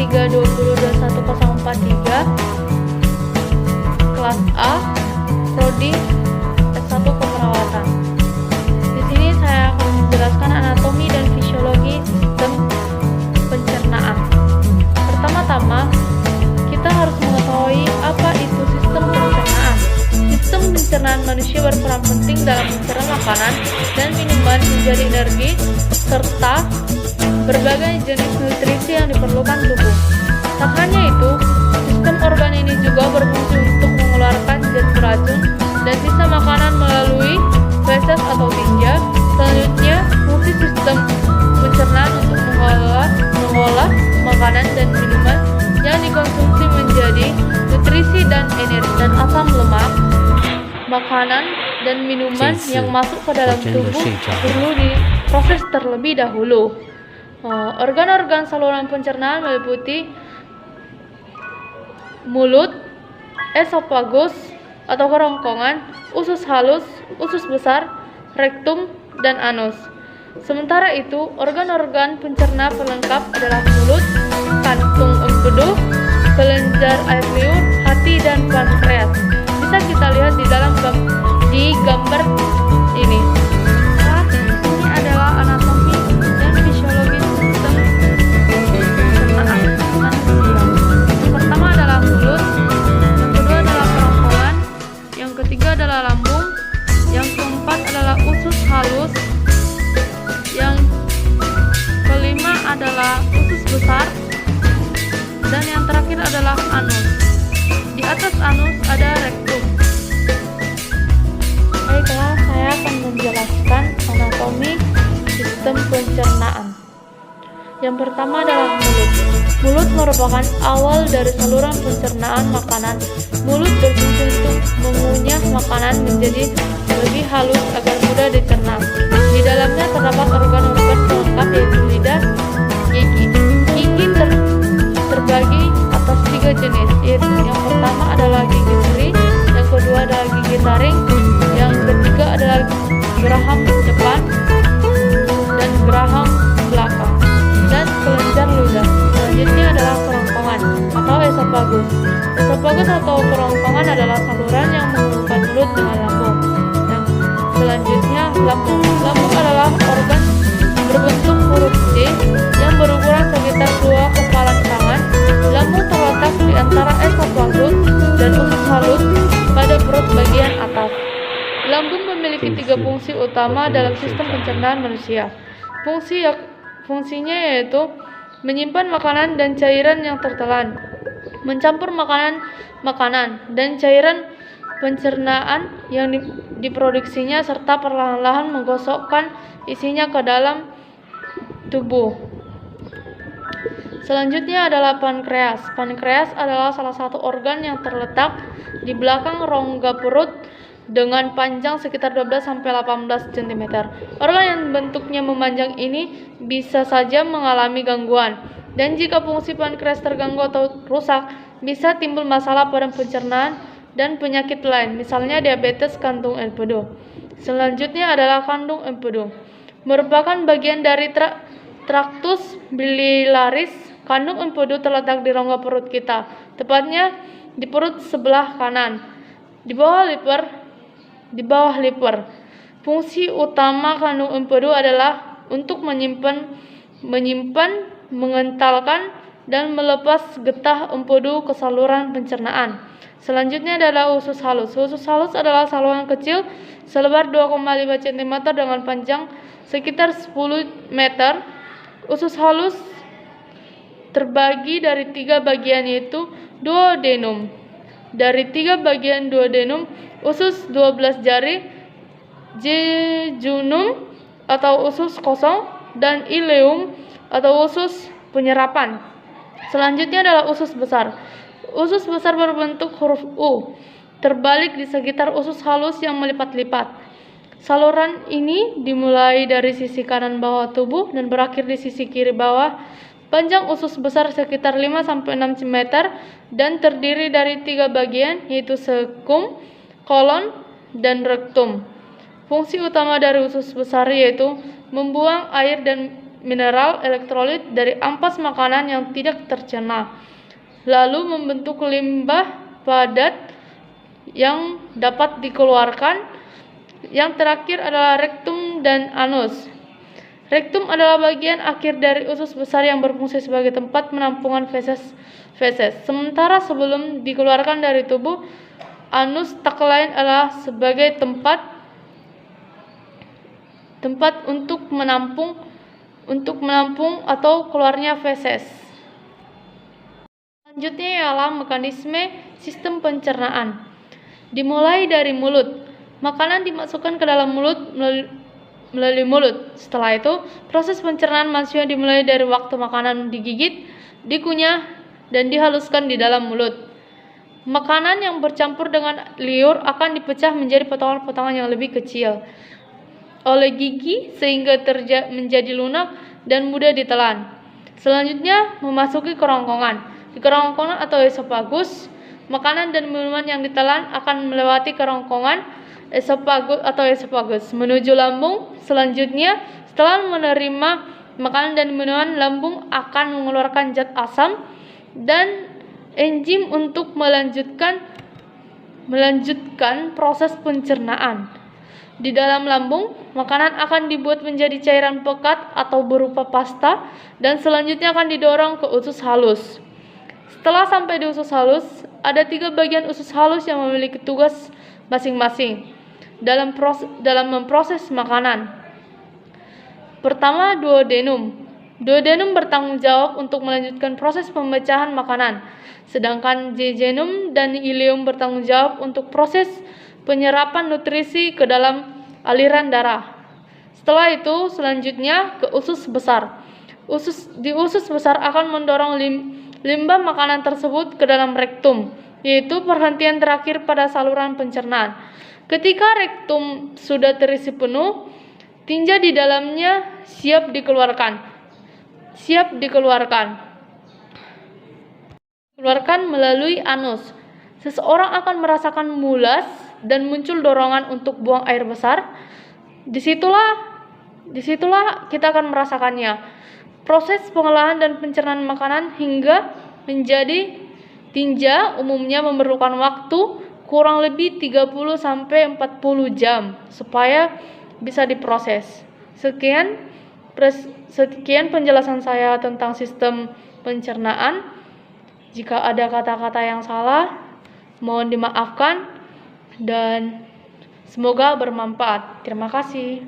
S1021043 kelas A, prodi S1 keperawatan. Di sini saya akan menjelaskan anatomi dan fisiologi sistem pencernaan. Pertama-tama, kita harus mengetahui apa itu sistem pencernaan. Sistem pencernaan manusia berperan penting dalam mencerna makanan dan minuman menjadi energi serta berbagai jenis nutrisi yang diperlukan tubuh. Tak hanya itu, sistem organ ini juga berfungsi untuk mengeluarkan zat beracun dan sisa makanan melalui feses atau tinja. Selanjutnya, fungsi sistem pencernaan untuk mengolah makanan dan minuman yang dikonsumsi menjadi nutrisi dan energi dan asam lemak. Makanan dan minuman yang masuk ke dalam tubuh perlu diproses terlebih dahulu. Organ-organ saluran pencernaan meliputi mulut, esofagus atau kerongkongan, usus halus, usus besar, rektum, dan anus. Sementara itu, organ-organ pencerna pelengkap adalah mulut, kantung empedu, kelenjar air liur, hati, dan pankreas. Bisa kita lihat di dalam gambar ini. Ini adalah anatomi dan fisiologi sistem pencernaan manusia. Yang pertama adalah mulut, yang kedua adalah kerongkongan, yang ketiga adalah lambung, yang keempat adalah usus halus, yang kelima adalah usus besar, dan yang terakhir adalah anus. Di atas anus ada rektum. Baiklah, saya akan menjelaskan anatomi sistem pencernaan. Yang pertama adalah mulut. Mulut merupakan awal dari saluran pencernaan makanan. Mulut berfungsi untuk mengunyah makanan menjadi lebih halus agar mudah dicerna. Di dalamnya terdapat organ-organ pelengkap yaitu lidah, gigi. Gigi terbagi atas 3 jenis, yaitu yang pertama adalah gigi seri, yang kedua adalah gigi taring, yang ketiga adalah geraham depan dan geraham belakang, dan kelenjar ludah. Selanjutnya adalah kerongkongan atau esofagus. Esofagus atau kerongkongan adalah saluran yang menghubungkan mulut dengan lambung. Dan selanjutnya lambung. Lambung adalah organ berbentuk huruf C yang berukuran sekitar 2 kepalan tangan. Lambung terletak di antara esofagus dan usus halus pada perut bagian atas. Lambung memiliki 3 fungsi utama dalam sistem pencernaan manusia. Fungsinya yaitu menyimpan makanan dan cairan yang tertelan, mencampur makanan dan cairan pencernaan yang diproduksinya, serta perlahan-lahan menggosokkan isinya ke dalam tubuh. Selanjutnya adalah pankreas. Pankreas adalah salah satu organ yang terletak di belakang rongga perut dengan panjang sekitar 12-18 cm. Organ yang bentuknya memanjang ini bisa saja mengalami gangguan, dan jika fungsi pankreas terganggu atau rusak, bisa timbul masalah pada pencernaan dan penyakit lain, misalnya diabetes kantung empedu. Selanjutnya adalah kantung empedu. Merupakan bagian dari traktus biliaris. Kantung empedu terletak di rongga perut kita, tepatnya di perut sebelah kanan, di bawah liver. Fungsi utama kantung empedu adalah untuk menyimpan, mengentalkan, dan melepas getah empedu ke saluran pencernaan. Selanjutnya adalah usus halus. Usus halus adalah saluran kecil selebar 2,5 cm dengan panjang sekitar 10 meter. Usus halus terbagi dari 3 bagian, yaitu duodenum. Dari 3 bagian duodenum, usus 12 jari, jejunum atau usus kosong, dan ileum atau usus penyerapan. Selanjutnya adalah usus besar. Usus besar berbentuk huruf U, terbalik di sekitar usus halus yang melipat-lipat. Saluran ini dimulai dari sisi kanan bawah tubuh dan berakhir di sisi kiri bawah. Panjang usus besar sekitar 5-6 cm dan terdiri dari 3 bagian, yaitu sekum, kolon, dan rektum. Fungsi utama dari usus besar yaitu membuang air dan mineral, elektrolit dari ampas makanan yang tidak tercerna, lalu membentuk limbah padat yang dapat dikeluarkan. Yang terakhir adalah rektum dan anus. Rektum adalah bagian akhir dari usus besar yang berfungsi sebagai tempat penampungan feses. Sementara sebelum dikeluarkan dari tubuh, anus tak lain adalah sebagai tempat untuk menampung atau keluarnya feses. Selanjutnya ialah mekanisme sistem pencernaan. Dimulai dari mulut. Makanan dimasukkan ke dalam mulut melalui mulut. Setelah itu, proses pencernaan manusia dimulai dari waktu makanan digigit, dikunyah, dan dihaluskan di dalam mulut. Makanan yang bercampur dengan liur akan dipecah menjadi potongan-potongan yang lebih kecil oleh gigi sehingga menjadi lunak dan mudah ditelan. Selanjutnya, memasuki kerongkongan. Di kerongkongan atau esofagus, makanan dan minuman yang ditelan akan melewati kerongkongan esofagus menuju lambung. Selanjutnya, setelah menerima makanan dan minuman, lambung akan mengeluarkan zat asam dan enzim untuk melanjutkan proses pencernaan. Di dalam lambung, makanan akan dibuat menjadi cairan pekat atau berupa pasta dan selanjutnya akan didorong ke usus halus. Setelah sampai di usus halus, ada 3 bagian usus halus yang memiliki tugas masing-masing dalam memproses makanan. Pertama, duodenum. Duodenum bertanggung jawab untuk melanjutkan proses pemecahan makanan, sedangkan jejunum dan ileum bertanggung jawab untuk proses penyerapan nutrisi ke dalam aliran darah. Setelah itu, selanjutnya ke usus besar. Di usus besar akan mendorong limbah makanan tersebut ke dalam rektum, yaitu perhentian terakhir pada saluran pencernaan. Ketika rektum sudah terisi penuh, tinja di dalamnya siap dikeluarkan melalui anus. Seseorang akan merasakan mulas dan muncul dorongan untuk buang air besar. Disitulah kita akan merasakannya. Proses pengolahan dan pencernaan makanan hingga menjadi tinja umumnya memerlukan waktu kurang lebih 30-40 jam supaya bisa diproses. Sekian penjelasan saya tentang sistem pencernaan. Jika ada kata-kata yang salah, mohon dimaafkan dan semoga bermanfaat. Terima kasih.